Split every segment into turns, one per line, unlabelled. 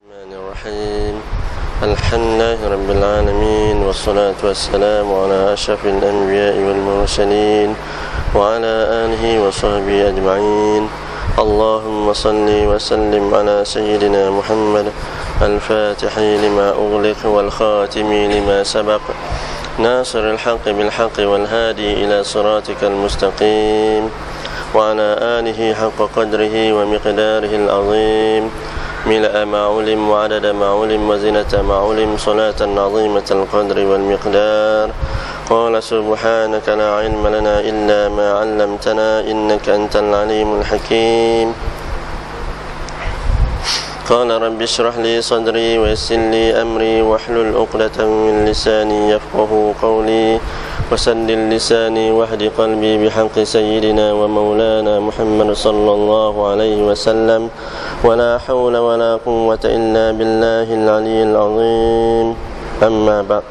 Bismillahirrahmanirrahim. Alhamdulillahi alamin wassalatu wassalamu ala asyrafil anbiya'i wal mursalin wa ala alihi wa sahbihi ajma'in. Allahumma salli wa sallim ala sayyidina Muhammad al-fatihi lima ughliq wal khatimi lima sabaq nasiril haqqi bil haqqi wal hadi ila siratikal mustaqim wa ala alihi haqqa qadrihi wa miqdarihi al-azim. ملء ما علم وعدد ما علم وزنة ما علم صلاة عظيمة القدر والمقدار. قال سبحانك لا علم لنا إلا ما علمتنا إنك أنت العليم الحكيم. قال رب اشرح لي صدري ويسر لي أمري واحلل عقدة من لساني يفقه قولي وسدد لساني واهد قلبي بحق سيدنا ومولانا محمد صلى الله عليه وسلم. ولا حول ولا قوة إلا بالله العلي العظيم. أما بعد.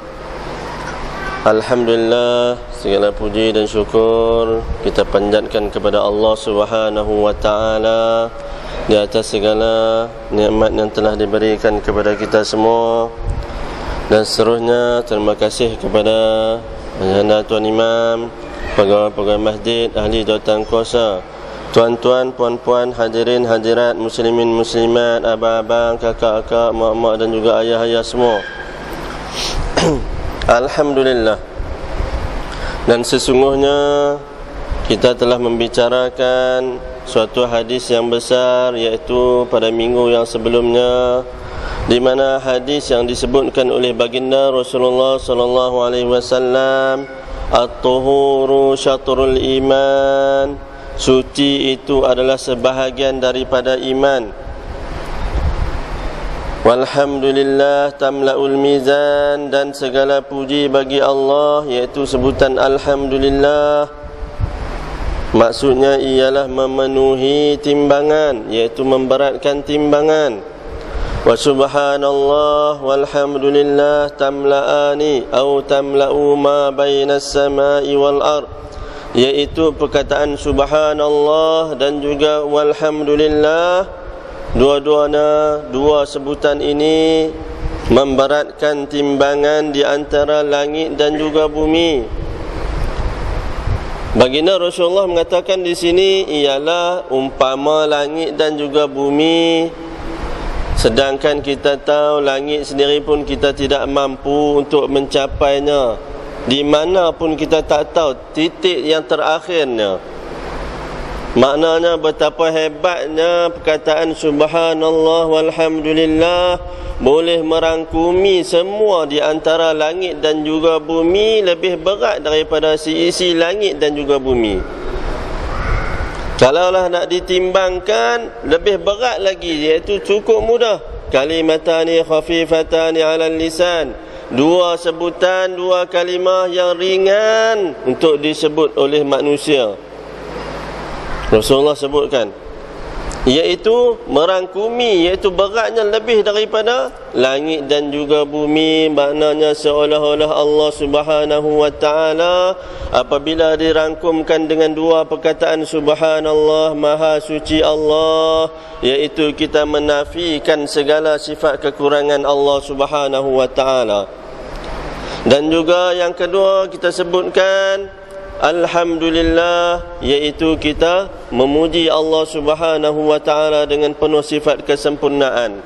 Alhamdulillah, segala puji dan syukur kita panjatkan kepada Allah Subhanahu wa taala di atas segala nikmat yang telah diberikan kepada kita semua. Dan seterusnya terima kasih kepada Ayahanda Tuan Imam, pegawai-pegawai masjid, ahli jawatan kuasa, tuan-tuan, puan-puan, hadirin, hadirat, muslimin, muslimat, abang-abang, kakak-kakak, mak-mak dan juga ayah-ayah semua. Alhamdulillah. Dan sesungguhnya kita telah membicarakan suatu hadis yang besar, iaitu pada minggu yang sebelumnya, di mana hadis yang disebutkan oleh baginda Rasulullah sallallahu alaihi wasallam, at-tuhuru syatrul iman, suci itu adalah sebahagian daripada iman. Walhamdulillah tamla'ul mizan, dan segala puji bagi Allah, iaitu sebutan Alhamdulillah maksudnya ialah memenuhi timbangan, iaitu memberatkan timbangan. Wa subhanallah walhamdulillah tamla'ani atau tamla'u ma bainas samai wal ard, iaitu perkataan subhanallah dan juga walhamdulillah, dua-duanya, dua sebutan ini memberatkan timbangan di antara langit dan juga bumi. Baginda Rasulullah mengatakan di sini ialah umpama langit dan juga bumi, sedangkan kita tahu langit sendiri pun kita tidak mampu untuk mencapainya. Di mana pun kita tak tahu titik yang terakhirnya. Maknanya betapa hebatnya perkataan subhanallah walhamdulillah boleh merangkumi semua di antara langit dan juga bumi, lebih berat daripada isi langit dan juga bumi. Kalaulah nak ditimbangkan, lebih berat lagi, iaitu cukup mudah. Kalimatani khafifatani 'alal lisan, dua sebutan, dua kalimah yang ringan untuk disebut oleh manusia. Rasulullah sebutkan, iaitu merangkumi, iaitu beratnya lebih daripada langit dan juga bumi. Maknanya seolah-olah Allah Subhanahu wa ta'ala apabila dirangkumkan dengan dua perkataan subhanallah, maha suci Allah, iaitu kita menafikan segala sifat kekurangan Allah Subhanahu wa ta'ala. Dan juga yang kedua kita sebutkan alhamdulillah, iaitu kita memuji Allah Subhanahu wa ta'ala dengan penuh sifat kesempurnaan.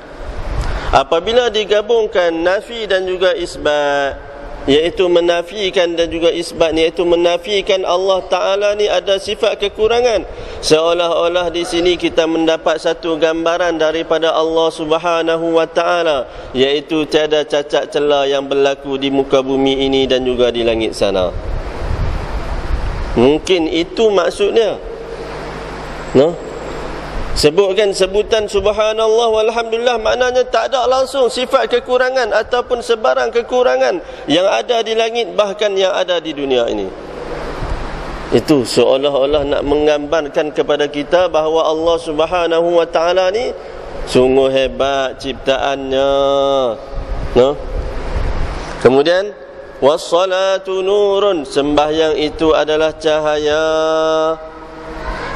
Apabila digabungkan nafi dan juga isbat, iaitu menafikan dan juga isbat, iaitu menafikan Allah Ta'ala ni ada sifat kekurangan, seolah-olah di sini kita mendapat satu gambaran daripada Allah Subhanahu wa ta'ala, iaitu tiada cacat celah yang berlaku di muka bumi ini dan juga di langit sana. Mungkin itu maksudnya, no? Sebutkan sebutan subhanallah walhamdulillah, maknanya tak ada langsung sifat kekurangan ataupun sebarang kekurangan yang ada di langit bahkan yang ada di dunia ini. Itu seolah-olah nak menggambarkan kepada kita bahawa Allah Subhanahu wa ta'ala ni sungguh hebat ciptaannya, no? Kemudian wassalatu nurun, sembahyang itu adalah cahaya.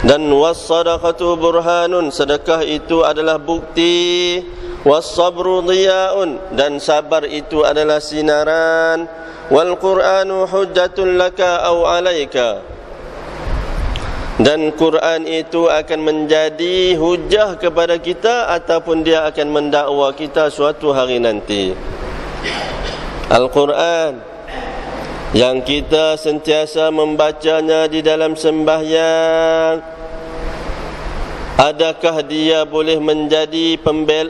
Dan wassadaqatu burhanun, sedekah itu adalah bukti. Was-sabru dhiya'un, dan sabar itu adalah sinaran. Wal Qur'anu hujjatun laka aw 'alaika, dan Quran itu akan menjadi hujah kepada kita ataupun dia akan mendakwa kita suatu hari nanti. Al-Quran yang kita sentiasa membacanya di dalam sembahyang, adakah dia boleh menjadi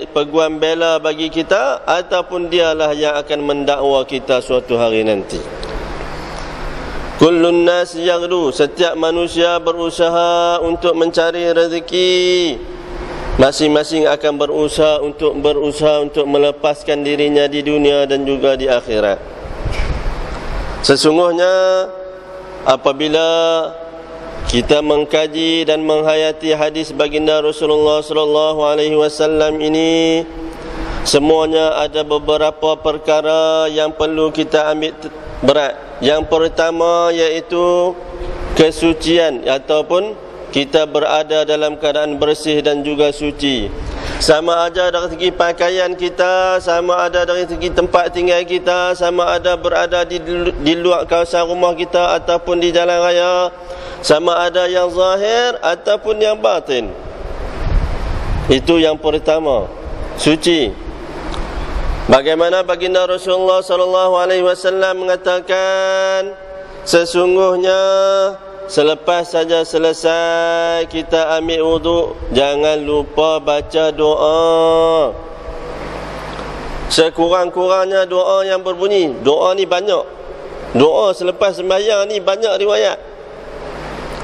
peguam bela bagi kita ataupun dialah yang akan mendakwa kita suatu hari nanti? Kullun nas yaghdu, setiap manusia berusaha untuk mencari rezeki. Masing-masing akan berusaha untuk melepaskan dirinya di dunia dan juga di akhirat. Sesungguhnya apabila kita mengkaji dan menghayati hadis baginda Rasulullah sallallahu alaihi wasallam ini, semuanya ada beberapa perkara yang perlu kita ambil berat. Yang pertama iaitu kesucian, ataupun kita berada dalam keadaan bersih dan juga suci. Sama ada dari segi pakaian kita, sama ada dari segi tempat tinggal kita, sama ada berada di luar kawasan rumah kita ataupun di jalan raya, sama ada yang zahir ataupun yang batin. Itu yang pertama, suci. Bagaimana baginda Rasulullah sallallahu alaihi wasallam mengatakan, sesungguhnya selepas saja selesai kita ambil wuduk, jangan lupa baca doa. Sekurang-kurangnya doa yang berbunyi. Doa ni banyak. Doa selepas sembahyang ni banyak riwayat.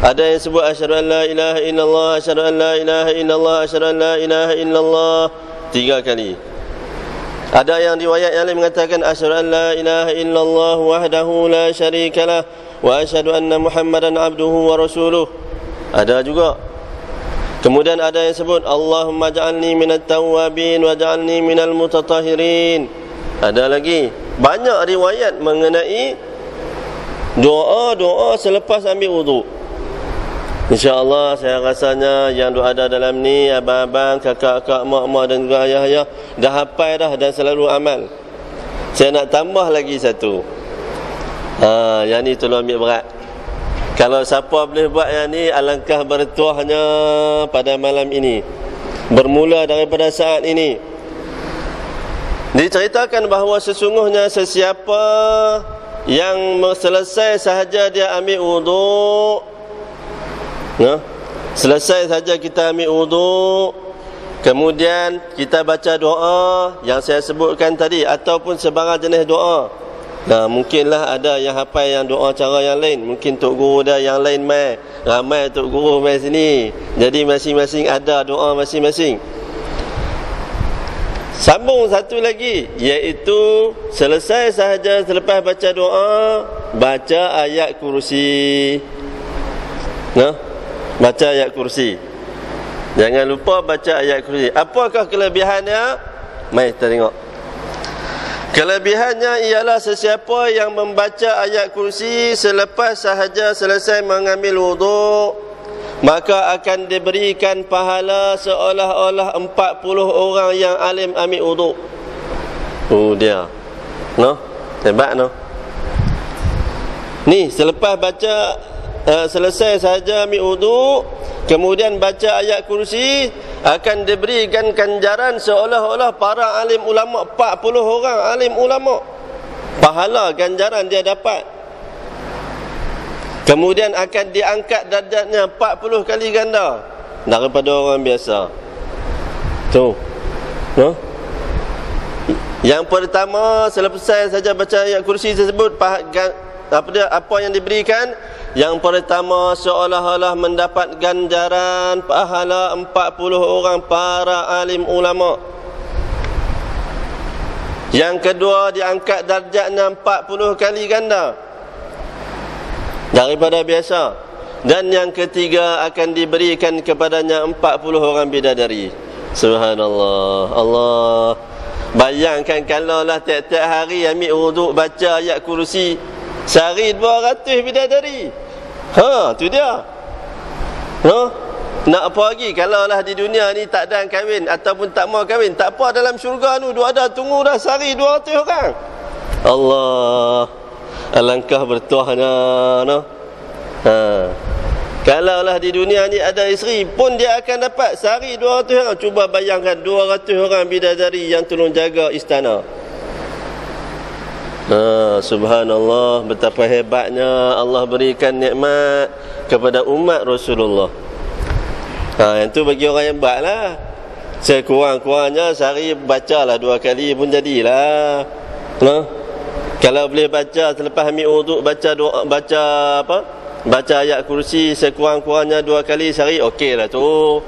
Ada yang sebut asyhadu an la ilaha illallah, asyhadu an la ilaha illallah, asyhadu an la ilaha illallah 3 kali. Ada yang riwayat yang lain mengatakan asyhadu an la ilaha illallah wahdahu la syarikalah wa asyhadu anna Muhammadan abduhu wa rasuluh. Ada juga. Kemudian ada yang sebut Allahumma ja'alni minat tawwabin wa ja'alni minal mutatahhirin. Ada lagi. Banyak riwayat mengenai doa-doa selepas ambil wuduk. InsyaAllah saya rasanya yang ada dalam ni, abang-abang, kakak-kakak, mak-mak dan juga ayah-ayah dah hafal dah dan selalu amal. Saya nak tambah lagi satu. Yang ni tolong ambil berat. Kalau siapa boleh buat yang ni, alangkah bertuahnya pada malam ini. Bermula daripada saat ini. Diceritakan bahawa sesungguhnya sesiapa yang selesai sahaja dia ambil wuduk, selesai saja kita ambil wuduk, kemudian kita baca doa yang saya sebutkan tadi ataupun sebarang jenis doa. Mungkinlah ada yang hafal yang doa cara yang lain. Mungkin tok guru dah yang lain mai. Ramai tok guru mai sini. Jadi masing-masing ada doa masing-masing. Sambung satu lagi, iaitu selesai sahaja selepas baca doa, baca ayat kursi. Baca ayat kursi. Jangan lupa baca ayat kursi. Apakah kelebihannya? Mari kita tengok. Kelebihannya ialah sesiapa yang membaca ayat kursi selepas sahaja selesai mengambil wuduk, maka akan diberikan pahala seolah-olah 40 orang yang alim ambil wuduk. Dia. Hebat Ni selepas baca selesai sahaja ambil wuduk, kemudian baca ayat kursi, akan diberikan ganjaran seolah-olah para alim ulama, 40 orang alim ulama. Pahala ganjaran dia dapat. Kemudian akan diangkat darjatnya 40 kali ganda daripada orang biasa. Yang pertama, selesai saja baca ayat kursi tersebut, apa yang diberikan? Yang pertama, seolah-olah mendapat ganjaran pahala 40 orang para alim ulama. Yang kedua, diangkat darjatnya 40 kali ganda daripada biasa. Dan yang ketiga, akan diberikan kepadanya 40 orang bidadari. Subhanallah. Allah. Bayangkan kalau lah tiap-tiap hari ambil wuduk baca ayat kursi, sehari 200 bidadari. Tu dia. Nak apa lagi? Kalau lah di dunia ni tak ada kahwin ataupun tak mau kahwin, tak apa, dalam syurga tu dua ada tunggu dah sehari 200 orang. Allah, alangkah bertuahnya, no? Kalau lah di dunia ni ada isteri pun dia akan dapat sehari 200 orang. Cuba bayangkan 200 orang bidadari yang tolong jaga istana. Subhanallah, betapa hebatnya Allah berikan nikmat kepada umat Rasulullah. Yang tu bagi orang yang buat lah. Sekurang-kurangnya sehari bacalah 2 kali pun jadilah. Kalau boleh baca selepas ambil wuduk, baca doa, baca ayat kursi sekurang-kurangnya 2 kali sehari, okey lah tu.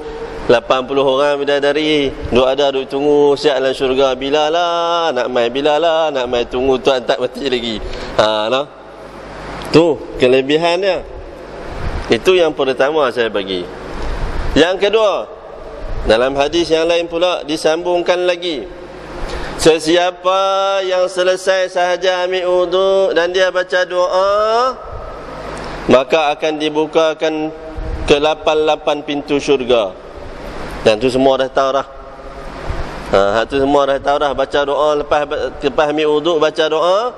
80 orang bidadari duk tunggu siap dalam syurga. Bila lah nak mai, bila lah nak mai, tunggu tuan tak mati lagi. Tu kelebihan dia. Itu yang pertama saya bagi. Yang kedua, dalam hadis yang lain pula disambungkan lagi, sesiapa yang selesai sahaja ambil wuduk dan dia baca doa, maka akan dibukakan ke 88 pintu syurga. Dan tu semua dah tahu dah. Tu semua dah tahu dah. Baca doa lepas ambil wuduk, baca doa,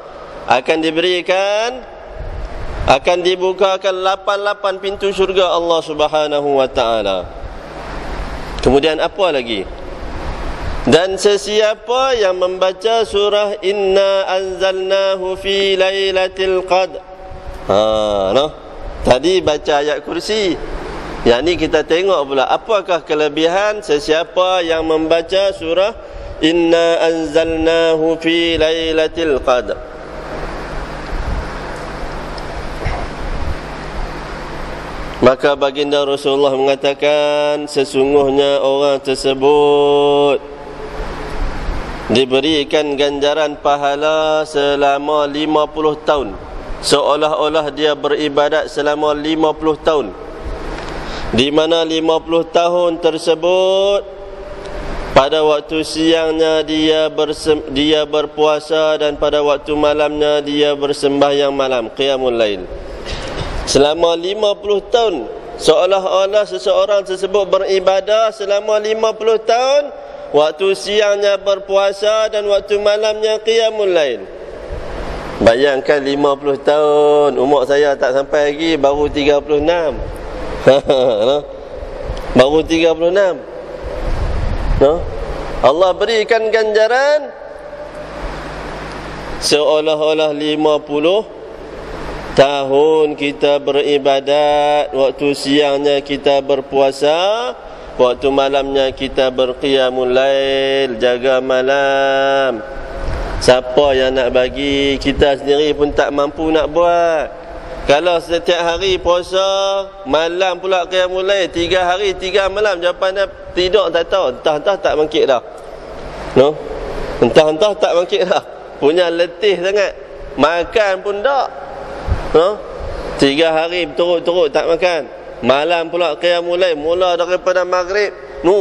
akan dibukakan 88 pintu syurga Allah Subhanahu wa ta'ala. Kemudian apa lagi? Dan sesiapa yang membaca surah Inna anzalnahu fi lailatul qadr. Tadi baca ayat kursi. Yang ni kita tengok pula apakah kelebihan sesiapa yang membaca surah Inna anzalnahu fi lailatul qadr. Maka baginda Rasulullah mengatakan, sesungguhnya orang tersebut diberikan ganjaran pahala selama 50 tahun, seolah-olah dia beribadat selama 50 tahun, di mana 50 tahun tersebut pada waktu siangnya dia berpuasa dan pada waktu malamnya dia bersembahyang malam, qiyamul lail. Selama 50 tahun seolah-olah seseorang tersebut beribadah selama 50 tahun, waktu siangnya berpuasa dan waktu malamnya qiyamul lail. Bayangkan 50 tahun, umur saya tak sampai lagi, baru 36. Baru 36. Allah berikan ganjaran seolah-olah 50 tahun kita beribadat, waktu siangnya kita berpuasa, waktu malamnya kita berqiyamul lail, jaga malam. Siapa yang nak bagi? Kita sendiri pun tak mampu nak buat. Kalau setiap hari puasa, malam pula qiyamul lail, 3 hari 3 malam, jawapan dia tidur tak tahu, entah-entah tak bangkit dah. Entah-entah tak bangkit dah. Punya letih sangat. Makan pun tak. 3 hari berturut-turut tak makan. Malam pula qiyamul lail, mula daripada maghrib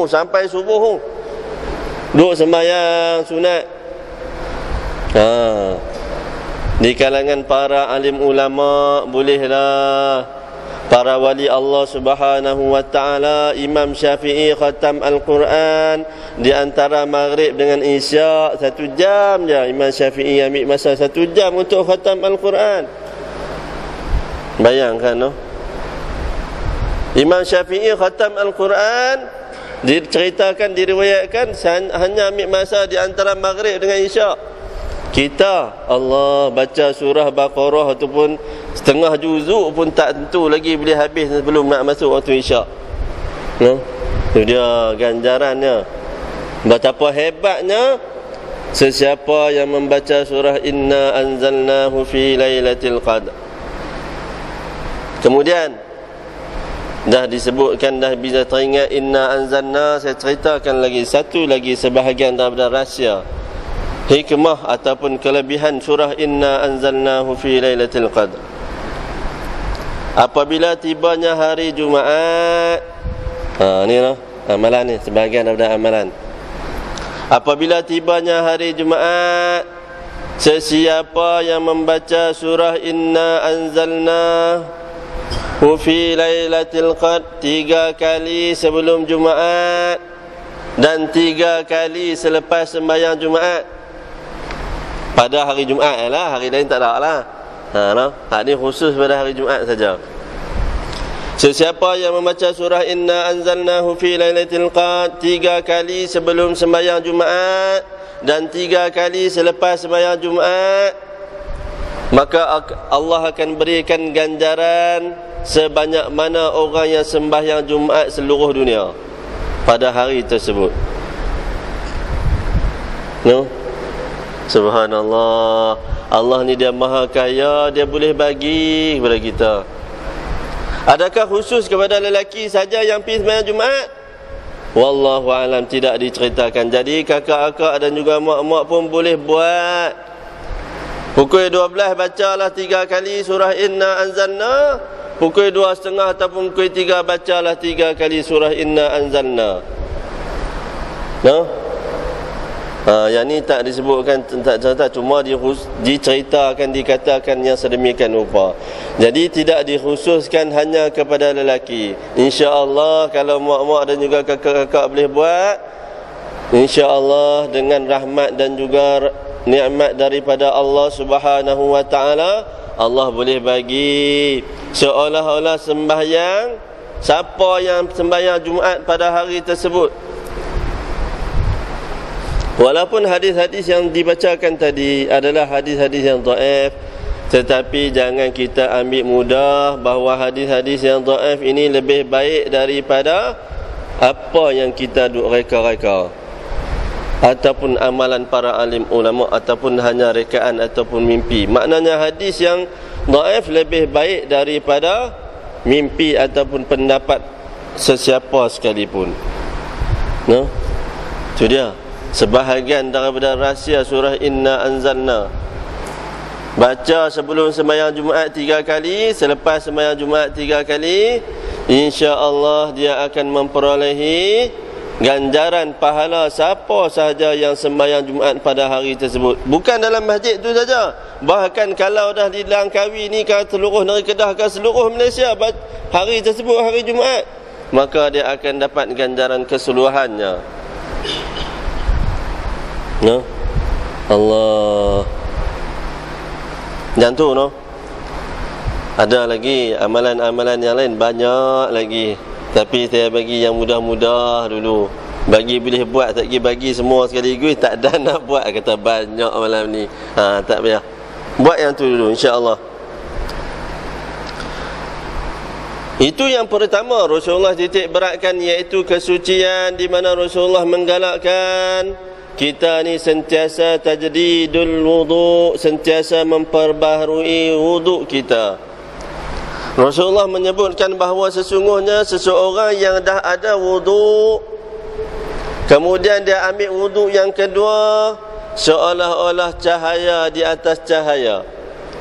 sampai subuh duduk sembahyang sunat. Di kalangan para alim ulama, bolehlah para wali Allah Subhanahu wa ta'ala, Imam Syafi'i khatam Al-Quran di antara maghrib dengan isyak 1 jam je. Imam Syafi'i ambil masa 1 jam untuk khatam Al-Quran. Bayangkan Imam Syafi'i khatam Al-Quran, diceritakan, diriwayatkan hanya ambil masa di antara maghrib dengan isyak. Kita Allah baca surah Baqarah ataupun setengah juzuk pun tak tentu lagi boleh habis sebelum nak masuk waktu isyak. Itu dia ganjarannya. Betapa hebatnya sesiapa yang membaca surah Inna anzalnahu fi lailatul qadr. Kemudian dah disebutkan, dah bisa teringat Inna anzalna, saya ceritakan lagi satu lagi sebahagian daripada rahsia, hikmah ataupun kelebihan surah Inna anzalnahu fi lailatul qadr. Apabila tibanya hari Jumaat, ni amalan ni, sebahagian daripada amalan. Apabila tibanya hari Jumaat, sesiapa yang membaca surah Inna anzalna fi lailatul qadr, 3 kali sebelum Jumaat dan 3 kali selepas sembahyang Jumaat. Pada hari Jumaat lah, hari lain tak ada lah. Hak ni khusus pada hari Jumaat saja. Sesiapa yang membaca surah Inna anzalnahu fi lailatul qadr 3 kali sebelum sembahyang Jumaat dan 3 kali selepas sembahyang Jumaat, maka Allah akan berikan ganjaran sebanyak mana orang yang sembahyang Jumaat seluruh dunia pada hari tersebut. Subhanallah. Allah ni dia maha kaya, dia boleh bagi kepada kita. Adakah khusus kepada lelaki saja yang pergi sembahyang Jumaat? Wallahu alam, tidak diceritakan. Jadi kakak-kakak dan juga mak-mak pun boleh buat. Pukul 12 bacalah 3 kali surah Inna anzalna. Pukul 2.30 ataupun pukul 3 bacalah 3 kali surah Inna anzalna. Yang ni tak disebutkan, tak cerita, cuma diceritakan, dikatakan yang sedemikian rupa. Jadi tidak dikhususkan hanya kepada lelaki. InsyaAllah kalau mak-mak dan juga kakak-kakak boleh buat, InsyaAllah dengan rahmat dan juga nikmat daripada Allah Subhanahu wa ta'ala, Allah boleh bagi seolah-olah sembahyang, siapa yang sembahyang Jumaat pada hari tersebut. Walaupun hadis-hadis yang dibacakan tadi adalah hadis-hadis yang dhaif, tetapi jangan kita ambil mudah bahawa hadis-hadis yang dhaif ini lebih baik daripada apa yang kita duk reka-reka ataupun amalan para alim ulama ataupun hanya rekaan ataupun mimpi. Maknanya hadis yang dhaif lebih baik daripada mimpi ataupun pendapat sesiapa sekalipun. Itu dia sebahagian daripada rahsia surah Inna anzalna. Baca sebelum sembahyang Jumaat 3 kali, selepas sembahyang Jumaat 3 kali, insya-Allah dia akan memperolehi ganjaran pahala siapa sahaja yang sembahyang Jumaat pada hari tersebut. Bukan dalam masjid tu saja, bahkan kalau dah di Langkawi ni ke seluruh negeri Kedah ke seluruh Malaysia hari tersebut hari Jumaat, maka dia akan dapat ganjaran keseluruhannya. Allah. Jangan tu ada lagi amalan-amalan yang lain banyak lagi, tapi saya bagi yang mudah-mudah dulu. Bagi boleh buat, tak bagi semua sekaligus tak ada nak buat, kata banyak malam ni. Tak payah. Buat yang tu dulu insya-Allah. Itu yang pertama Rasulullah titik beratkan, iaitu kesucian, di mana Rasulullah menggalakkan kita ni sentiasa tajdidul wudu, sentiasa memperbaharui wudu kita. Rasulullah menyebutkan bahawa sesungguhnya seseorang yang dah ada wudu, kemudian dia ambil wudu yang kedua, seolah-olah cahaya di atas cahaya.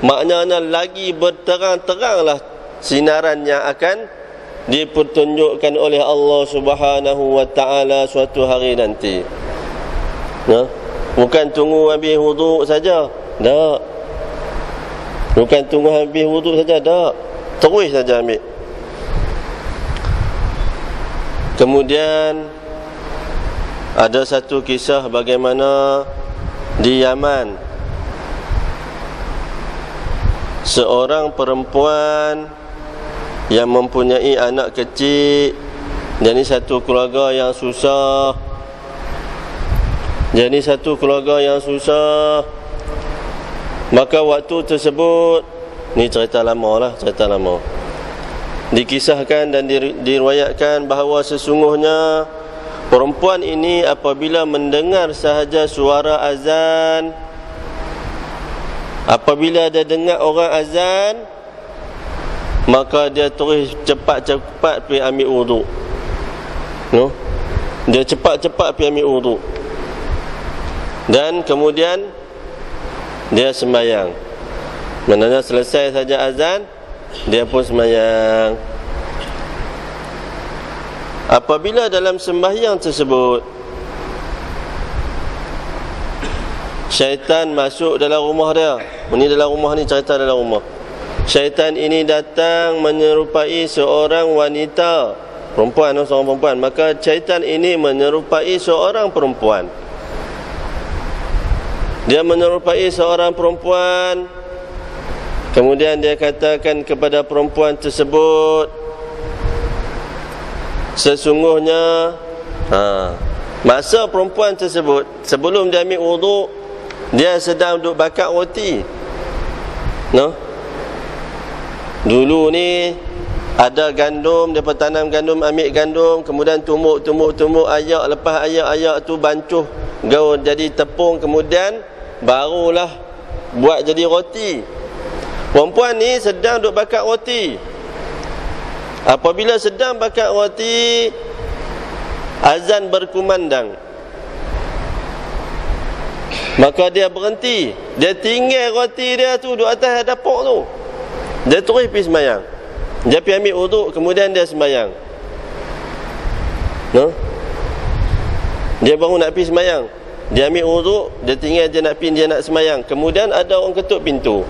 Maknanya lagi berterang-teranglah sinaran yang akan dipertunjukkan oleh Allah Subhanahu wa ta'ala suatu hari nanti. Bukan tunggu habis wudu saja, tak. Bukan tunggu habis wudu saja, tak. Terus saja ambil. Kemudian ada satu kisah bagaimana di Yaman seorang perempuan yang mempunyai anak kecil, jadi satu keluarga yang susah. Jadi satu keluarga yang susah. Maka waktu tersebut, ni cerita lama lah, cerita lama, dikisahkan dan diriwayatkan bahawa sesungguhnya perempuan ini apabila mendengar sahaja suara azan, apabila dia dengar orang azan, maka dia terus cepat-cepat pergi ambil wudu. Dia cepat-cepat pergi ambil wudu. Dan kemudian dia sembahyang. Maknanya selesai saja azan, dia pun sembahyang. Apabila dalam sembahyang tersebut syaitan masuk dalam rumah dia. Ini dalam rumah ni, cerita dalam rumah. syaitan ini datang menyerupai seorang wanita, perempuan, seorang perempuan. Maka syaitan ini menyerupai seorang perempuan. Dia menyerupai seorang perempuan. Kemudian dia katakan kepada perempuan tersebut, sesungguhnya masa perempuan tersebut sebelum dia ambil wuduk, dia sedang duduk bakar roti. Dulu ni ada gandum, dia tanam gandum, ambil gandum, kemudian tumbuk ayak, lepas ayak tu bancuh gaul jadi tepung, kemudian barulah buat jadi roti. Perempuan ni sedang duduk bakar roti. Apabila sedang bakar roti, azan berkumandang. Maka dia berhenti. Dia tinggal roti dia tu duduk atas dapur tu. Dia terus pergi sembahyang. Dia pergi ambil wuduk, kemudian dia sembahyang. Dia baru nak pergi sembahyang. Dia ambil wuduk, dia tinggal dia nak sembahyang. Kemudian ada orang ketuk pintu.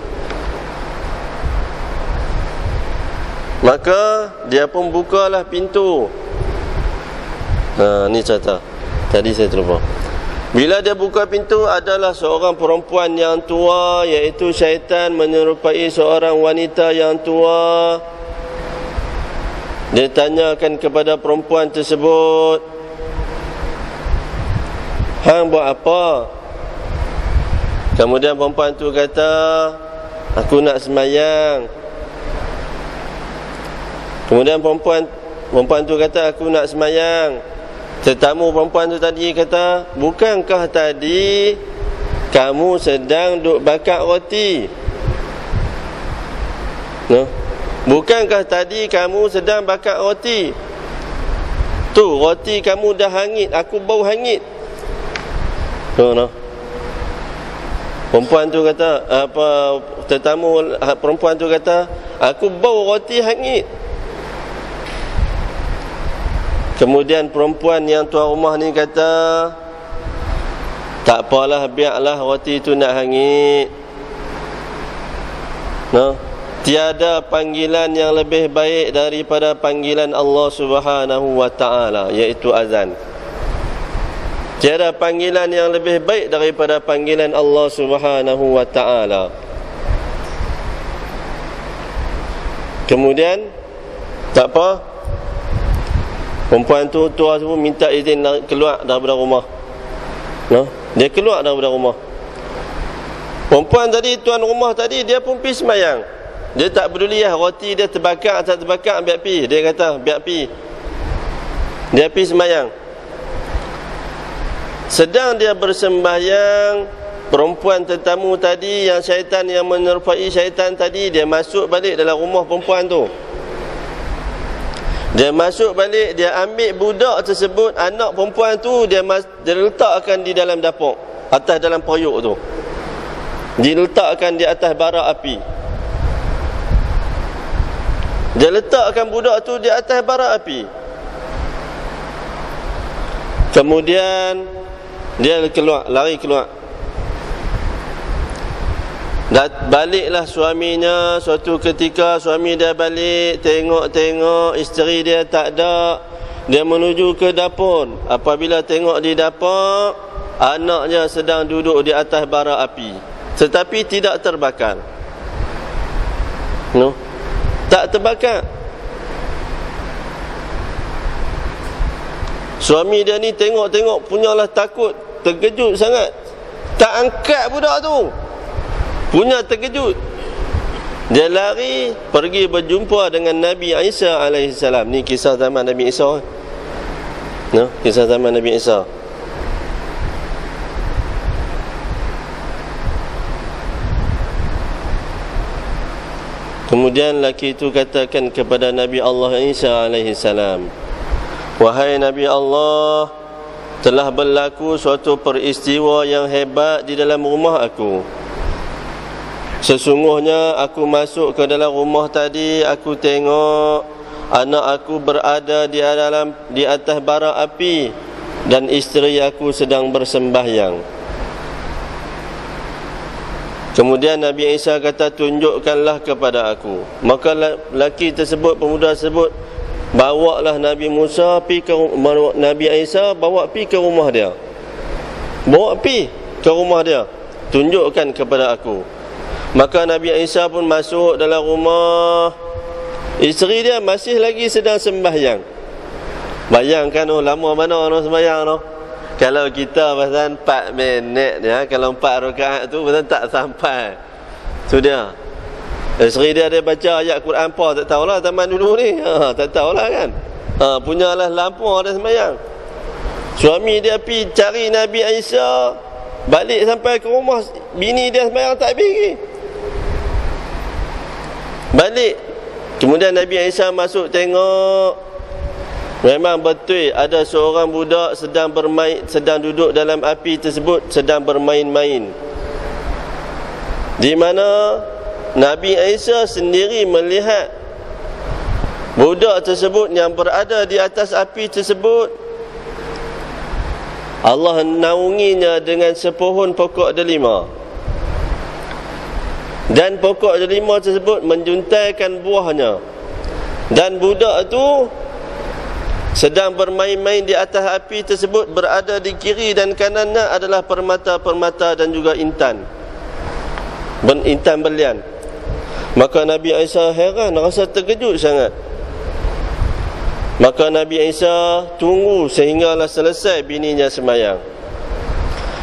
Maka dia pun bukalah pintu. Ni cerita. Tadi saya terlupa. Bila dia buka pintu, adalah seorang perempuan yang tua, iaitu syaitan menyerupai seorang wanita yang tua. Dia tanyakan kepada perempuan tersebut, hang buat apa? Kemudian perempuan tu kata, aku nak sembahyang. Kemudian perempuan tu kata, aku nak sembahyang. Tetamu perempuan tu tadi kata, bukankah tadi kamu sedang duk bakar roti? Bukankah tadi kamu sedang bakar roti? Tu roti kamu dah hangit, aku bau hangit. Perempuan tu kata, perempuan tu kata, aku bau roti hangit. Kemudian perempuan yang tuan rumah ni kata, tak apalah, biarlah roti itu nak hangit. Tiada panggilan yang lebih baik daripada panggilan Allah Subhanahu wa ta'ala, iaitu azan. Tiada panggilan yang lebih baik daripada panggilan Allah Subhanahu wa ta'ala. Kemudian tak apa, perempuan tu tua tu minta izin keluar daripada rumah. Dia keluar daripada rumah. Perempuan tadi, tuan rumah tadi, dia pun pergi sembahyang. Dia tak peduli roti dia terbakar atau tak terbakar, biar pergi. Dia kata biar pergi. Dia pergi sembahyang. Sedang dia bersembahyang, perempuan tetamu tadi yang syaitan, yang menyerupai syaitan tadi, dia masuk balik dalam rumah perempuan tu. Dia masuk balik, dia ambil budak tersebut, anak perempuan tu, dia letakkan di dalam dapur, atas dalam periuk tu. Diletakkan di atas bara api. Dia letakkan budak tu di atas bara api. Kemudian dia keluar, lari keluar. Baliklah suaminya. Suatu ketika suami dia balik, tengok isteri dia tak ada. Dia menuju ke dapur. Apabila tengok di dapur, anaknya sedang duduk di atas bara api, tetapi tidak terbakar. Tak terbakar. Suami dia ni tengok punyalah takut, terkejut sangat. Tak angkat budak tu, punya terkejut. Dia lari pergi berjumpa dengan Nabi Isa alaihissalam. Ni kisah zaman Nabi Isa. Kisah zaman Nabi Isa. Kemudian lelaki itu katakan kepada Nabi Allah Isa alaihissalam, wahai Nabi Allah, telah berlaku suatu peristiwa yang hebat di dalam rumah aku. Sesungguhnya aku masuk ke dalam rumah tadi, aku tengok anak aku berada di atas bara api dan isteri aku sedang bersembahyang. Kemudian Nabi Isa kata, tunjukkanlah kepada aku. Maka lelaki tersebut, pemuda tersebut, bawalah Nabi Musa pi ke Nabi Isa, bawa pi ke rumah dia. Bawa pi ke rumah dia, tunjukkan kepada aku. Maka Nabi Isa pun masuk dalam rumah. Isteri dia masih lagi sedang sembahyang. Bayangkan lama mana orang sembahyang tu. Kalau kita pasal 4 minit ya, kalau 4 rakaat tu pasal tak sampai. Sudah. Isteri dia baca ayat Quran apa tak tahulah zaman dulu ni. Tak tahulah kan. Punyalah lampu ada sembahyang. Suami dia pi cari Nabi Isa, balik sampai ke rumah, bini dia sembahyang tak pergi. Balik. Kemudian Nabi Isa masuk tengok. Memang betul ada seorang budak sedang bermain, sedang duduk dalam api tersebut, sedang bermain-main. Di mana Nabi Isa sendiri melihat budak tersebut yang berada di atas api tersebut. Allah naunginya dengan sepohon pokok delima. Dan pokok delima tersebut menjuntaikan buahnya. Dan budak itu sedang bermain-main di atas api tersebut. Berada di kiri dan kanannya adalah permata-permata dan juga intan. Intan berlian. Maka Nabi Isa heran, rasa terkejut sangat. Maka Nabi Isa tunggu sehinggalah selesai bininya sembahyang.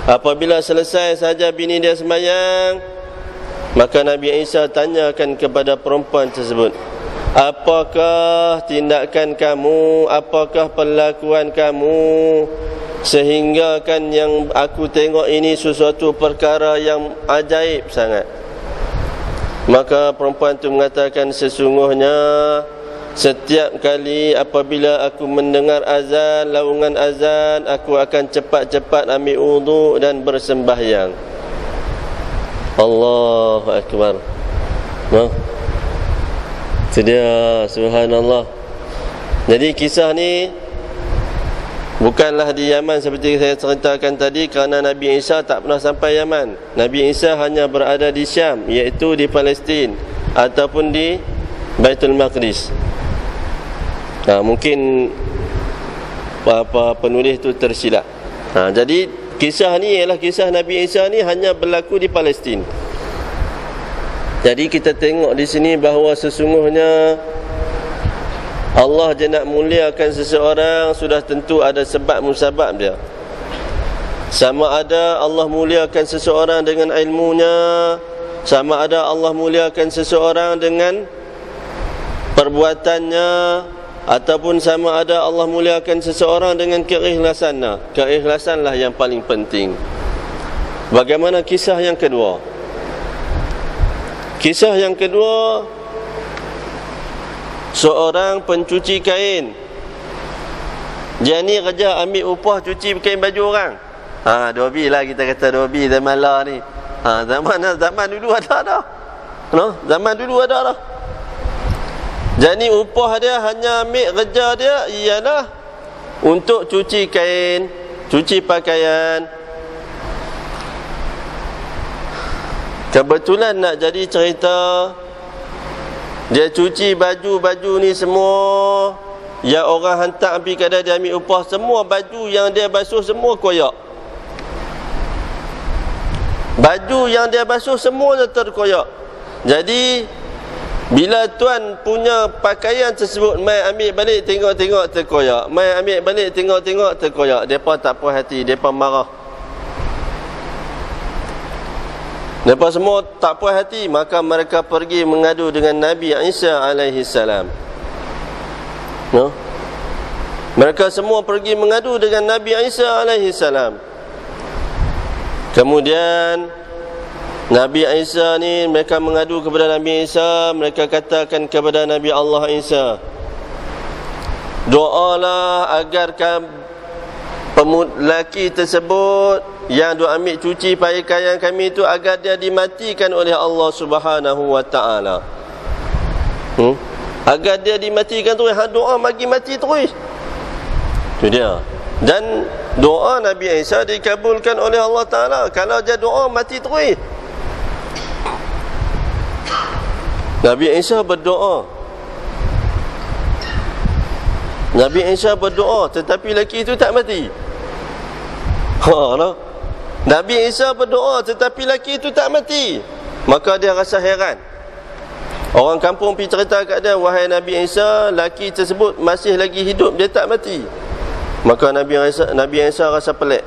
Apabila selesai saja bini dia sembahyang, maka Nabi Isa tanyakan kepada perempuan tersebut, apakah tindakan kamu, apakah perlakuan kamu, sehingga kan yang aku tengok ini sesuatu perkara yang ajaib sangat. Maka perempuan itu mengatakan, sesungguhnya setiap kali apabila aku mendengar azan, laungan azan, aku akan cepat-cepat ambil wuduk dan bersembahyang. Allahu Akbar. Itu dia, subhanallah. Jadi kisah ni bukanlah di Yaman seperti saya ceritakan tadi, kerana Nabi Isa tak pernah sampai Yaman. Nabi Isa hanya berada di Syam, iaitu di Palestin ataupun di Baitul Maqdis. Mungkin penulis itu tersilap. Jadi kisah ni ialah kisah Nabi Isa ni hanya berlaku di Palestin. Jadi kita tengok di sini bahawa sesungguhnya Allah je nak muliakan seseorang, sudah tentu ada sebab musabab dia. Sama ada Allah muliakan seseorang dengan ilmunya, sama ada Allah muliakan seseorang dengan perbuatannya, ataupun sama ada Allah muliakan seseorang dengan keikhlasannya. Keikhlasanlah yang paling penting. Bagaimana kisah yang kedua? Kisah yang kedua, seorang pencuci kain. Dia ni kerja ambil upah cuci kain baju orang. Dobi lah kita kata, dobi zaman lah ni. Zaman dulu ada dah. Zaman dulu ada dah. Jadi upah dia hanya ambil kerja dia ialah untuk cuci kain, cuci pakaian. Kebetulan nak jadi cerita, dia cuci baju-baju ni semua yang orang hantar pergi kedai dia ambil upah, semua baju yang dia basuh semua koyak. Baju yang dia basuh semua terkoyak. Jadi bila tuan punya pakaian tersebut mai ambil balik tengok-tengok terkoyak, mai ambil balik tengok-tengok terkoyak, depa tak puas hati, depa marah. Depa semua tak puas hati, maka mereka pergi mengadu dengan Nabi Isa alaihi salam. Mereka semua pergi mengadu dengan Nabi Isa alaihi salam. Kemudian Nabi Isa ni, mereka mengadu kepada Nabi Isa, mereka katakan kepada Nabi Allah Isa, doalah agar lelaki tersebut yang duk ambil cuci pakaian kami itu, agar dia dimatikan oleh Allah Subhanahu wa taala. Agar dia dimatikan terus, doa bagi mati terus. Itu dia. Dan doa Nabi Isa dikabulkan oleh Allah Taala kalau dia doa mati terus. Nabi Isa berdoa. Nabi Isa berdoa, tetapi lelaki itu tak mati. Nabi Isa berdoa, tetapi lelaki itu tak mati. Maka dia rasa heran. Orang kampung pergi cerita kat dia, wahai Nabi Isa, lelaki tersebut masih lagi hidup, dia tak mati. Maka Nabi Isa rasa pelik.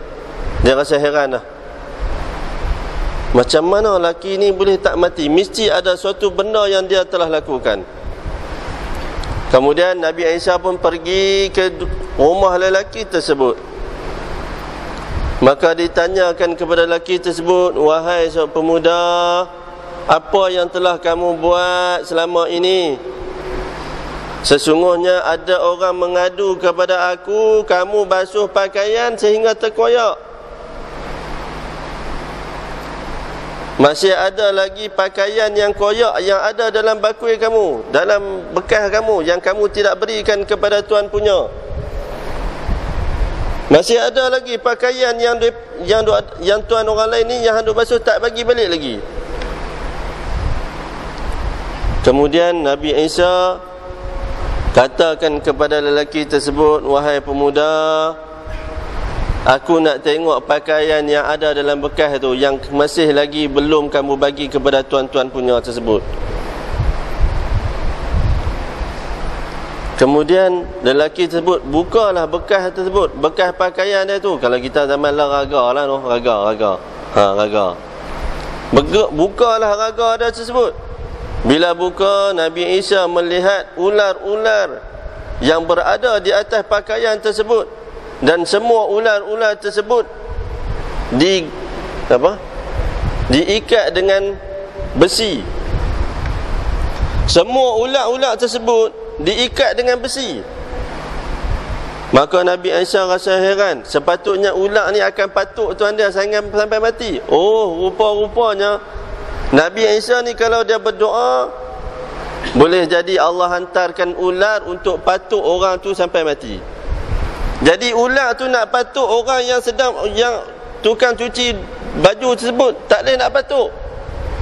Dia rasa heran lah. Macam mana lelaki ni boleh tak mati? Mesti ada suatu benda yang dia telah lakukan. Kemudian Nabi Isa pun pergi ke rumah lelaki tersebut. Maka ditanyakan kepada lelaki tersebut, wahai seorang pemuda, apa yang telah kamu buat selama ini? Sesungguhnya ada orang mengadu kepada aku, kamu basuh pakaian sehingga terkoyak. Masih ada lagi pakaian yang koyak yang ada dalam bakul kamu, dalam bekas kamu yang kamu tidak berikan kepada tuan punya. Masih ada lagi pakaian yang tuan orang lain ni yang hendak basuh tak bagi balik lagi. Kemudian Nabi Isa katakan kepada lelaki tersebut, wahai pemuda, aku nak tengok pakaian yang ada dalam bekas itu yang masih lagi belum kamu bagi kepada tuan-tuan punya tersebut. Kemudian lelaki tersebut bukalah bekas tersebut, bekas pakaian dia tu. Kalau kita zaman lah raga lah, no? Raga. Bukalah raga dia tersebut. Bila buka, Nabi Isa melihat ular-ular yang berada di atas pakaian tersebut, dan semua ular-ular tersebut diikat dengan besi. Semua ular-ular tersebut diikat dengan besi. Maka Nabi Isa rasa heran. Sepatutnya ular ni akan patuk tuan dia sampai mati. Oh, rupa-rupanya Nabi Isa ni kalau dia berdoa, boleh jadi Allah hantarkan ular untuk patuk orang tu sampai mati. Jadi ular tu nak patuk orang yang tukang cuci baju tersebut, tak boleh nak patuk,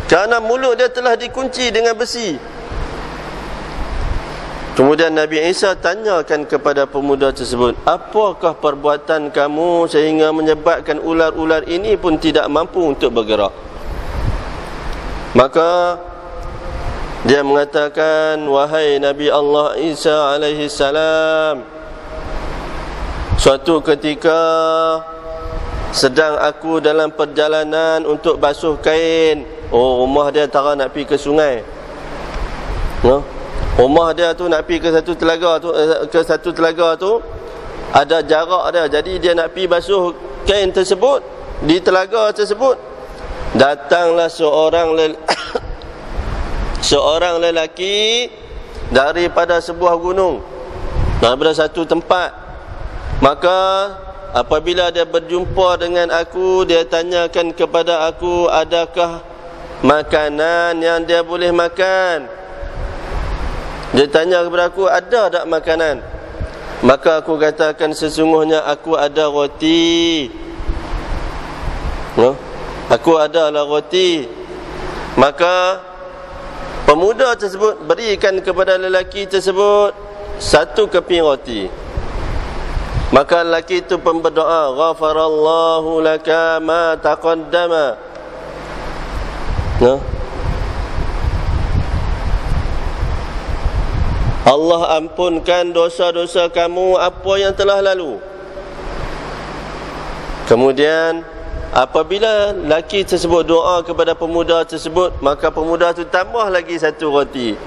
kerana mulut dia telah dikunci dengan besi. Kemudian Nabi Isa tanyakan kepada pemuda tersebut, apakah perbuatan kamu sehingga menyebabkan ular-ular ini pun tidak mampu untuk bergerak? Maka dia mengatakan, wahai Nabi Allah Isa alaihi salam, suatu ketika sedang aku dalam perjalanan untuk basuh kain. Oh, rumah dia tara nak pergi ke sungai. Rumah dia tu nak pergi ke satu telaga tu ada jarak dia. Jadi dia nak pergi basuh kain tersebut di telaga tersebut. Datanglah seorang lelaki daripada sebuah gunung, daripada satu tempat. Maka apabila dia berjumpa dengan aku, dia tanyakan kepada aku, adakah makanan yang dia boleh makan? Dia tanya kepada aku, ada tak makanan? Maka aku katakan, sesungguhnya aku ada roti. Aku adalah roti. Maka pemuda tersebut berikan kepada lelaki tersebut satu keping roti. Maka lelaki itu pun berdoa, ghafarallahu laka ma taqaddama. Allah ampunkan dosa-dosa kamu apa yang telah lalu. Kemudian apabila lelaki tersebut doa kepada pemuda tersebut, maka pemuda itu tambah lagi satu roti.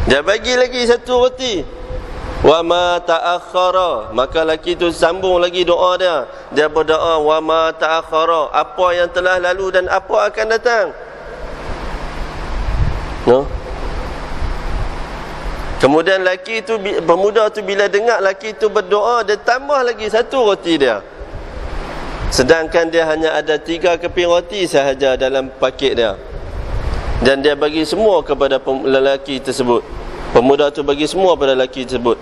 Dia bagi lagi satu roti. Wa ma ta'akhkhara. Maka lelaki itu sambung lagi doa dia. Dia berdoa, wa ma ta'akhkhara, apa yang telah lalu dan apa akan datang. Kemudian lelaki itu, pemuda itu bila dengar lelaki itu berdoa, dia tambah lagi satu roti dia. Sedangkan dia hanya ada 3 keping roti sahaja dalam paket dia. Dan dia bagi semua kepada lelaki tersebut. Pemuda itu bagi semua pada lelaki tersebut.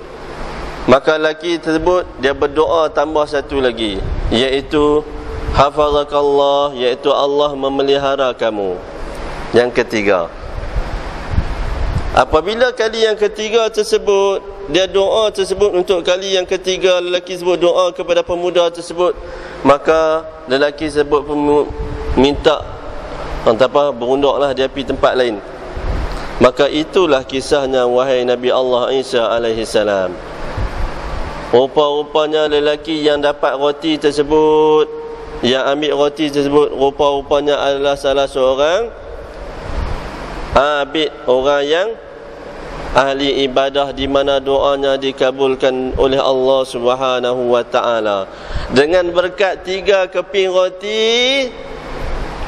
Maka lelaki tersebut dia berdoa tambah satu lagi, iaitu hafazakallah, iaitu Allah memelihara kamu. Yang ketiga. Apabila kali yang ketiga tersebut, dia doa tersebut untuk kali yang ketiga, lelaki tersebut doa kepada pemuda tersebut, maka lelaki tersebut pun minta berunduklah dia pergi tempat lain. Maka itulah kisahnya, wahai Nabi Allah Isa alaihi salam. Rupa-rupanya lelaki yang dapat roti tersebut, yang ambil roti tersebut, rupa-rupanya adalah salah seorang abid, orang yang ahli ibadah, di mana doanya dikabulkan oleh Allah Subhanahu wa taala. Dengan berkat 3 keping roti,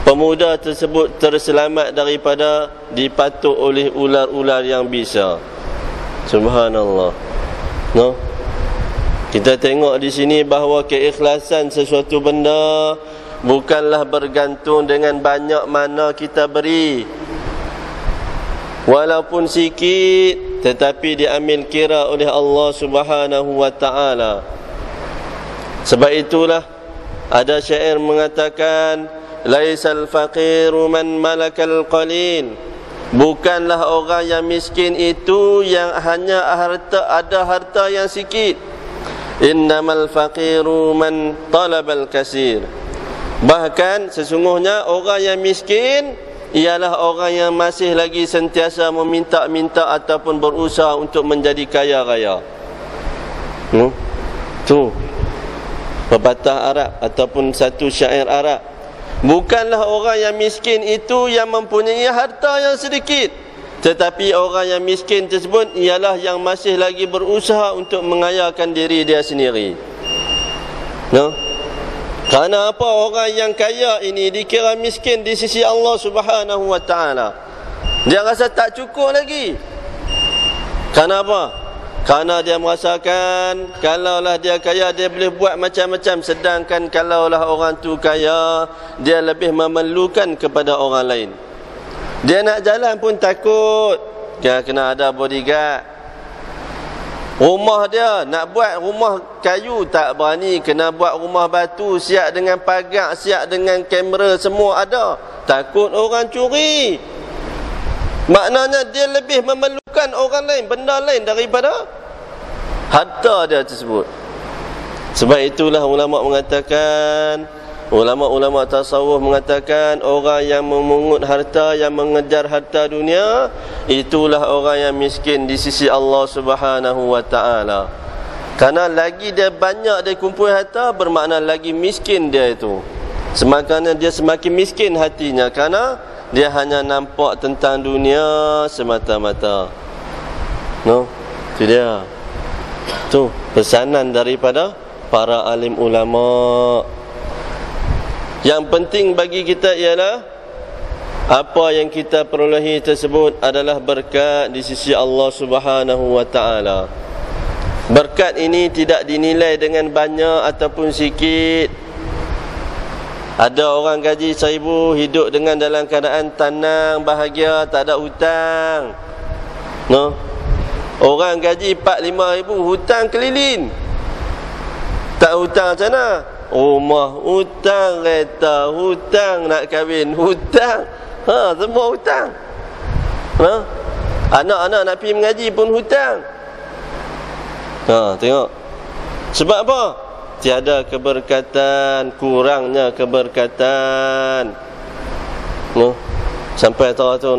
pemuda tersebut terselamat daripada dipatuk oleh ular-ular yang bisa. Subhanallah. No? Kita tengok di sini bahawa keikhlasan sesuatu benda bukanlah bergantung dengan banyak mana kita beri, walaupun sikit, tetapi diambil kira oleh Allah Subhanahu wa taala. Sebab itulah ada syair mengatakan, laisal faqiru man malakal qalil. Bukanlah orang yang miskin itu yang hanya ada harta yang sikit. Innamal faqiru man talabal kasir. Bahkan sesungguhnya orang yang miskin ialah orang yang masih lagi sentiasa meminta-minta ataupun berusaha untuk menjadi kaya raya. Tu pepatah Arab ataupun satu syair Arab. Bukanlah orang yang miskin itu yang mempunyai harta yang sedikit, tetapi orang yang miskin tersebut ialah yang masih lagi berusaha untuk mengayakan diri dia sendiri. Kerana apa? Orang yang kaya ini dikira miskin di sisi Allah Subhanahu wa taala. Dia rasa tak cukup lagi. Kerana apa? Kerana dia merasakan kalaulah dia kaya, dia boleh buat macam-macam. Sedangkan kalaulah orang tu kaya, dia lebih memerlukan kepada orang lain. Dia nak jalan pun takut, dia kena ada bodyguard. Rumah dia nak buat rumah kayu tak berani, kena buat rumah batu, siap dengan pagar, siap dengan kamera, semua ada. Takut orang curi. Maknanya dia lebih memerlukan orang lain, benda lain daripada harta dia tersebut. Sebab itulah ulama' tasawuf mengatakan orang yang memungut harta, yang mengejar harta dunia, itulah orang yang miskin di sisi Allah Subhanahu wa taala. Karena lagi dia banyak dia kumpul harta, bermakna lagi miskin dia itu. Semakin dia semakin miskin hatinya, kerana dia hanya nampak tentang dunia semata-mata. Itu dia. Tu pesanan daripada para alim ulama. Yang penting bagi kita ialah apa yang kita perolehi tersebut adalah berkat di sisi Allah Subhanahu wa taala. Berkat ini tidak dinilai dengan banyak ataupun sikit. Ada orang gaji 1,000 hidup dengan dalam keadaan tenang, bahagia, tak ada hutang. Orang gaji 4-5 ribu hutang keliling. Tak hutang macam mana? Rumah hutang, kereta hutang, nak kahwin hutang, semua hutang. Anak-anak nak pergi mengaji pun hutang. Tengok. Sebab apa? Tiada keberkatan, kurangnya keberkatan. Sampai tahu tu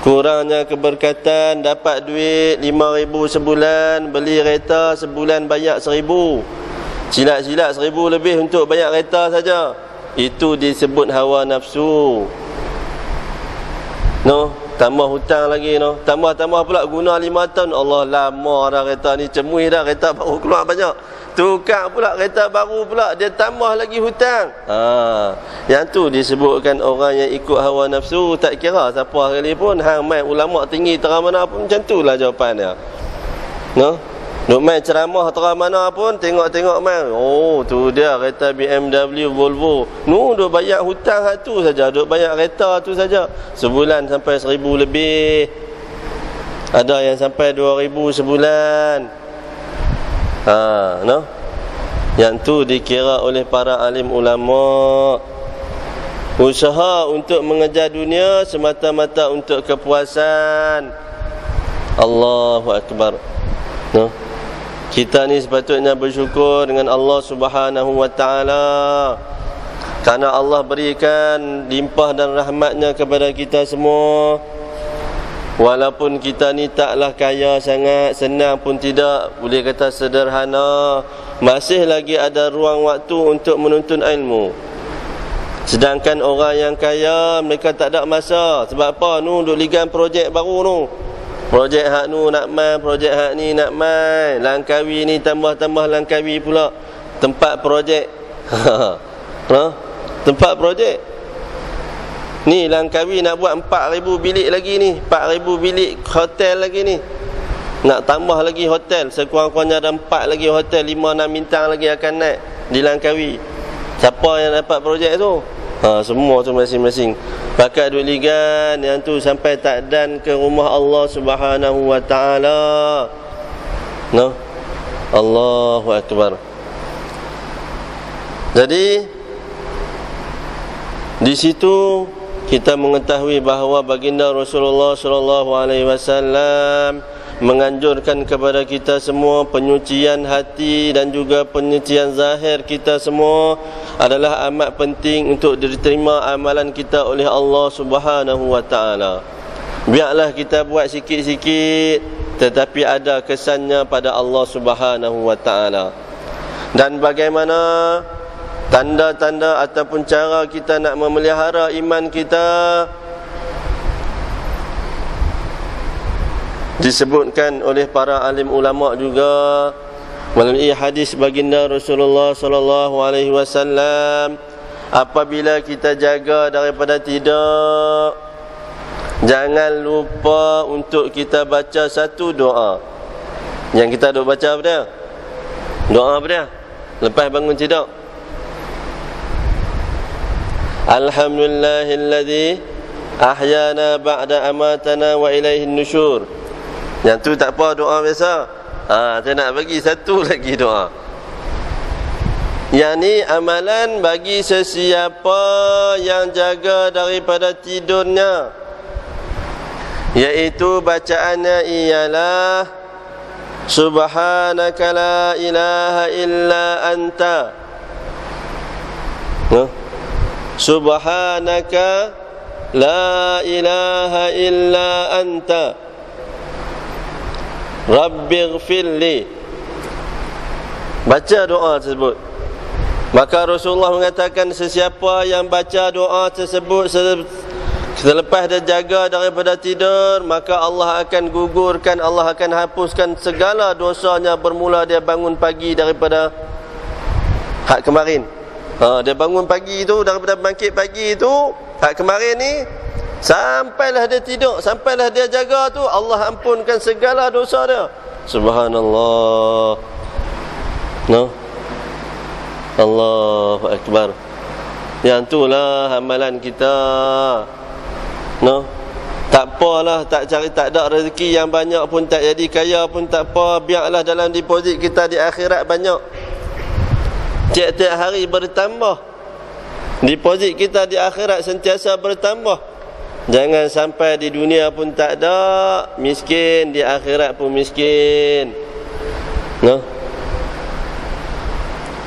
kurangnya keberkatan. Dapat duit 5,000 sebulan, beli kereta sebulan bayar 1,000. Silat-silat 1,000 lebih untuk bayar kereta saja. Itu disebut hawa nafsu. Tambah hutang lagi. Tambah pula guna 5 tahun. Allah, lama dah kereta ni, cemui dah, kereta baru keluar banyak. Tukar pula kereta baru pula, dia tambah lagi hutang. Yang tu disebutkan orang yang ikut hawa nafsu. Tak kira siapa sekalipun, hang mai ulama tinggi terang mana pun, macam tu lah jawapan dia. Duk main ceramah terang mana pun, tengok-tengok main. Tu dia kereta BMW, Volvo. Duk bayar hutang tu saja, duk bayar kereta tu saja. Sebulan sampai 1,000 lebih. Ada yang sampai 2,000 sebulan. Yang tu dikira oleh para alim ulama. Usaha untuk mengejar dunia semata-mata untuk kepuasan. Allahu Akbar. No? Kita ni sepatutnya bersyukur dengan Allah Subhanahu wa ta'ala, kerana Allah berikan limpah dan rahmatnya kepada kita semua. Walaupun kita ni taklah kaya sangat, senang pun tidak, boleh kata sederhana, masih lagi ada ruang waktu untuk menuntut ilmu. Sedangkan orang yang kaya, mereka tak ada masa. Sebab apa? Duk ligan projek baru tu. Projek hak nak main, projek hak ni nak main. Langkawi ni tambah-tambah Langkawi pula. Tempat projek. Tempat projek. Ni Langkawi nak buat 4,000 bilik lagi ni. 4,000 bilik hotel lagi ni. Nak tambah lagi hotel. Sekurang-kurangnya ada 4 lagi hotel, 5-6 bintang lagi akan naik di Langkawi. Siapa yang dapat projek tu? Semua tu masing-masing. Pakat duit ligan yang tu sampai tak dan ke rumah Allah Subhanahu wa ta'ala. No? Allahu Akbar. Jadi di situ kita mengetahui bahawa baginda Rasulullah sallallahu alaihi wasallam menganjurkan kepada kita semua penyucian hati dan juga penyucian zahir kita semua adalah amat penting untuk diterima amalan kita oleh Allah Subhanahu wa ta'ala. Biarlah kita buat sikit-sikit, tetapi ada kesannya pada Allah Subhanahu wa ta'ala. Dan bagaimana tanda-tanda ataupun cara kita nak memelihara iman kita, disebutkan oleh para alim ulama juga melalui hadis baginda Rasulullah sallallahu alaihi wasallam. Apabila kita jaga daripada tidur, jangan lupa untuk kita baca satu doa. Yang kita duk baca apa dia? Doa apa dia? Lepas bangun tidur. Alhamdulillahilladzi ahyana ba'da amatana wa ilaihin nusyur. Yang tu tak apa, doa biasa. Saya nak bagi satu lagi doa. Yang ni amalan bagi sesiapa yang jaga daripada tidurnya, iaitu bacaannya ialah Subhanaka la ilaha illa anta. Subhanaka la ilaha illa anta Rabbighfirli. Baca doa tersebut. Maka Rasulullah mengatakan sesiapa yang baca doa tersebut selepas dia jaga daripada tidur, maka Allah akan gugurkan, Allah akan hapuskan segala dosanya bermula dia bangun pagi daripada hak kemarin. Dia bangun pagi tu, daripada bangkit pagi tu, hak kemarin ni, sampailah dia tidur, sampailah dia jaga tu, Allah ampunkan segala dosa dia. Subhanallah. No? Allahu Akbar. Yang itulah amalan kita. No? Tak apalah, tak cari, tak ada rezeki yang banyak pun, tak jadi kaya pun tak apa, biarlah dalam deposit kita di akhirat banyak. Tiap-tiap hari bertambah. Deposit kita di akhirat sentiasa bertambah. Jangan sampai di dunia pun tak ada, miskin, di akhirat pun miskin. No?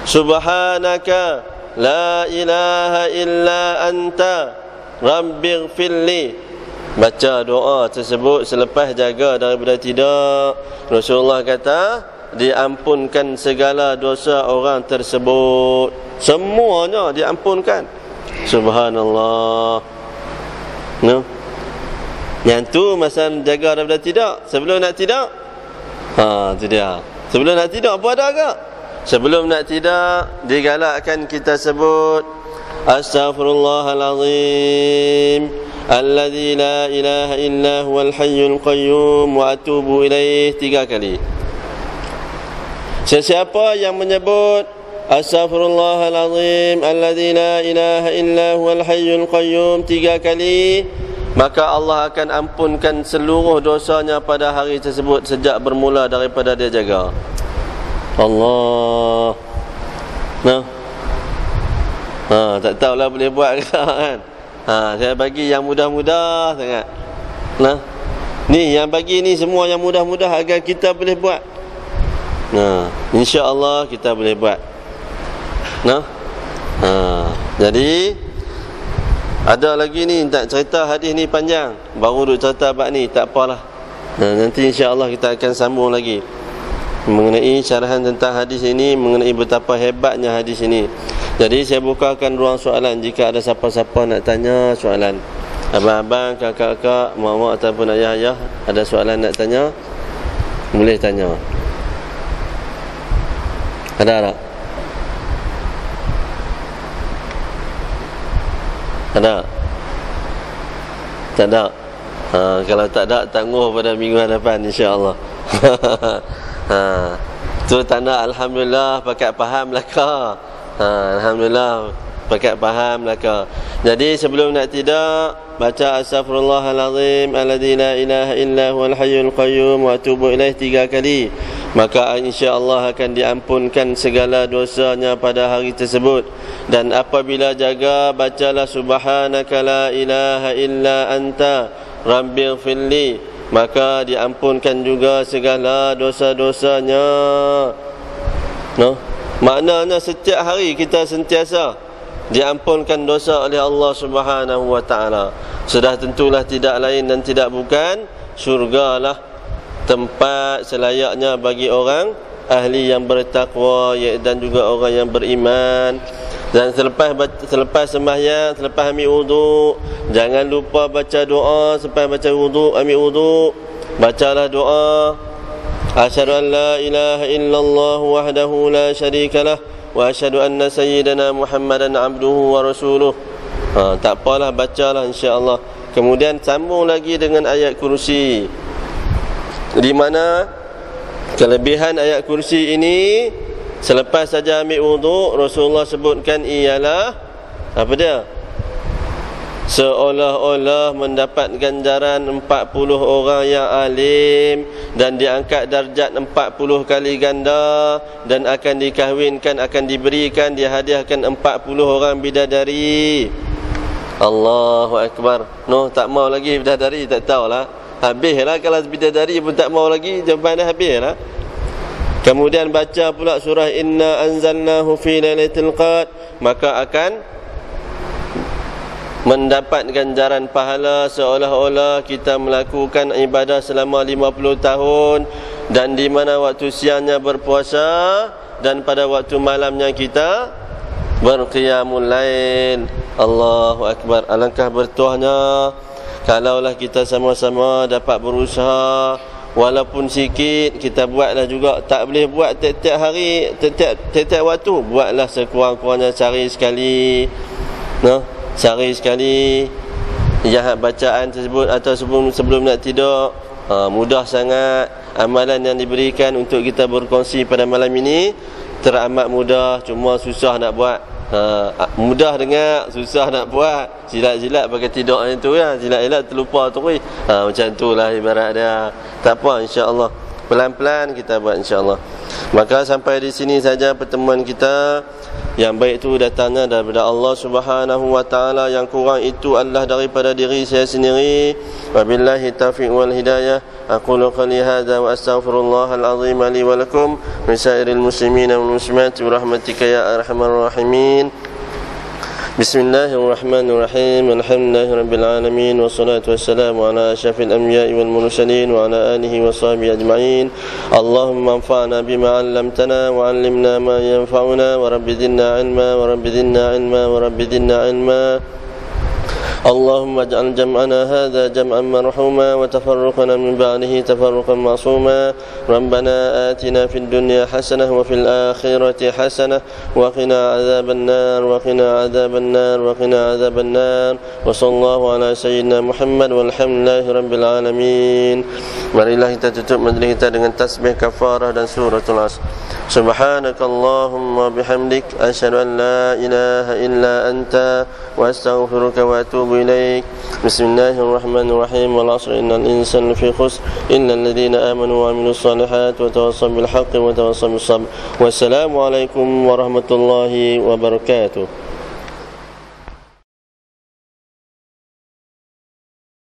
Subhanaka la ilaha illa anta Rabbighfirli. Baca doa tersebut selepas jaga daripada tidur. Rasulullah kata diampunkan segala dosa orang tersebut. Semuanya diampunkan. Subhanallah. No? Yang tu masa jaga daripada tidur. Sebelum nak tidur, tu dia. Sebelum nak tidur apa ada agak? Sebelum nak tidur, digalakkan kita sebut Astaghfirullahalazim alladzi la ilaha illa huwal hayyul qayyum wa atubu ilaih 3 kali. Sesiapa yang menyebut Astaghfirullahalazim alladzi la ilaha illa huwal hayyul qayyum 3 kali, maka Allah akan ampunkan seluruh dosanya pada hari tersebut sejak bermula daripada dia jaga. Allah. Nah. Tak tahulah boleh buat ke tak kan. Saya bagi yang mudah-mudah sangat. Ni yang bagi ni semua yang mudah-mudah agar kita boleh buat. InsyaAllah kita boleh buat. Jadi ada lagi ni tak cerita hadis ni panjang, baru duk cerita bab ni, tak apalah. Nanti insya-Allah kita akan sambung lagi mengenai syarahan tentang hadis ini, mengenai betapa hebatnya hadis ini. Jadi saya bukakan ruang soalan jika ada siapa-siapa nak tanya soalan. Abang-abang, kakak-kakak, mak-mak ataupun ayah-ayah ada soalan nak tanya, boleh tanya. Ada tak? Ada? Tak ada? Kalau tak ada, tangguh pada minggu hadapan insya-Allah. Tu tanda alhamdulillah pakat faham lah ka. Alhamdulillah pakat faham lah ka. Jadi sebelum nak tidak, baca astaghfirullahalazim alladzi la ilaha illa huwal hayyul qayyum wa atubu ilaih 3 kali. Maka insya-Allah akan diampunkan segala dosanya pada hari tersebut. Dan apabila jaga, bacalah subhanaka la ilaha illa anta rabbighfirli, maka diampunkan juga segala dosa-dosanya. Maknanya setiap hari kita sentiasa diampunkan dosa oleh Allah Subhanahu wa taala. Sudah tentulah tidak lain dan tidak bukan syurgalah tempat selayaknya bagi orang ahli yang bertakwa dan juga orang yang beriman. Dan selepas sembahyang, selepas ambil wuduk, jangan lupa baca doa. Selepas baca wuduk, ambil wuduk, bacalah doa. Asyhadu an la ilaha illallah wahdahu la syarikalah wa asyhadu anna sayyidana Muhammadan abduhu wa rasuluh. Tak apalah, bacalah insya-Allah. Kemudian sambung lagi dengan ayat kursi, di mana kelebihan ayat kursi ini, selepas saja ambil wuduk, Rasulullah sebutkan ialah apa dia? Seolah-olah mendapat ganjaran 40 orang yang alim, dan diangkat darjat 40 kali ganda, dan akan dikahwinkan, akan diberikan, dihadiahkan 40 orang bidadari. Allahu Akbar. Tak mau lagi bidadari, tak tahulah. Habislah kalau bidadari pun tak mau lagi, jawapan dah habislah. Kemudian baca pula surah Inna anzalnahu fi lailatul qadr, maka akan mendapat ganjaran pahala seolah-olah kita melakukan ibadah selama 50 tahun, dan di mana waktu siangnya berpuasa dan pada waktu malamnya kita berqiyamul lail. Allahu Akbar. Alangkah bertuahnya kalaulah kita sama-sama dapat berusaha, walaupun sikit kita buatlah juga. Tak boleh buat tiap-tiap hari, tiap-tiap waktu, buatlah sekurang-kurangnya sehari sekali. Sehari sekali jahat bacaan tersebut, atau sebelum nak tidur. Mudah sangat amalan yang diberikan untuk kita berkongsi pada malam ini, teramat mudah, cuma susah nak buat. Mudah dengar, susah nak buat. Jilat-jilat pakai tidur macam tu ya, jilat-jilat terlupa tu. Macam itulah ibarat dia. Tak apa, insya-Allah pelan-pelan kita buat insya-Allah. Maka sampai di sini saja pertemuan kita. Yang baik itu datangnya daripada Allah Subhanahu wa taala, yang kurang itu adalah daripada diri saya sendiri. Wabillahi taufiq wal hidayah. Aqulu qali hadza wa astaghfirullahal azim li wa lakum min sairil muslimin wal muslimat bi rahmatika ya arhamar rahimin. Bismillahirrahmanirrahim. Alhamdulillahi rabbil alamin, wassalatu wassalamu ala asyrafil anbiya'i wal mursalin wa ala alihi wa sahbihi ajma'in. Allahumma anfa'na bima 'allamtana wa 'allimna ma yanfa'una wa rabbi zidna 'ilma wa rabbi zidna 'ilma wa rabbi zidna 'ilma. اللهم اجعل جمعنا هذا جمعا مرحوما وتفرقنا من بعده تفرقا معصوما. ربنا آتنا في الدنيا حسنة وفي الآخرة حسنة وقنا عذاب النار وقنا عذاب النار وقنا عذاب النار. وصلى الله على سيدنا محمد والحمد لله رب العالمين. Marilah kita tutup majlis kita dengan tasbih kafarah dan suratul Asr. Subhanakallahumma bihamdik, asyhadu an la ilaha illa anta, wa astaghfiruka wa atubu ilaik. Bismillahirrahmanirrahim. Wal 'asri innal insana lafi khusr illa alladhina amanu wa 'amilus salihati wa tawassaw bil haqqi wa tawassaw bis sabr. Wassalamu alaikum warahmatullahi wabarakatuh.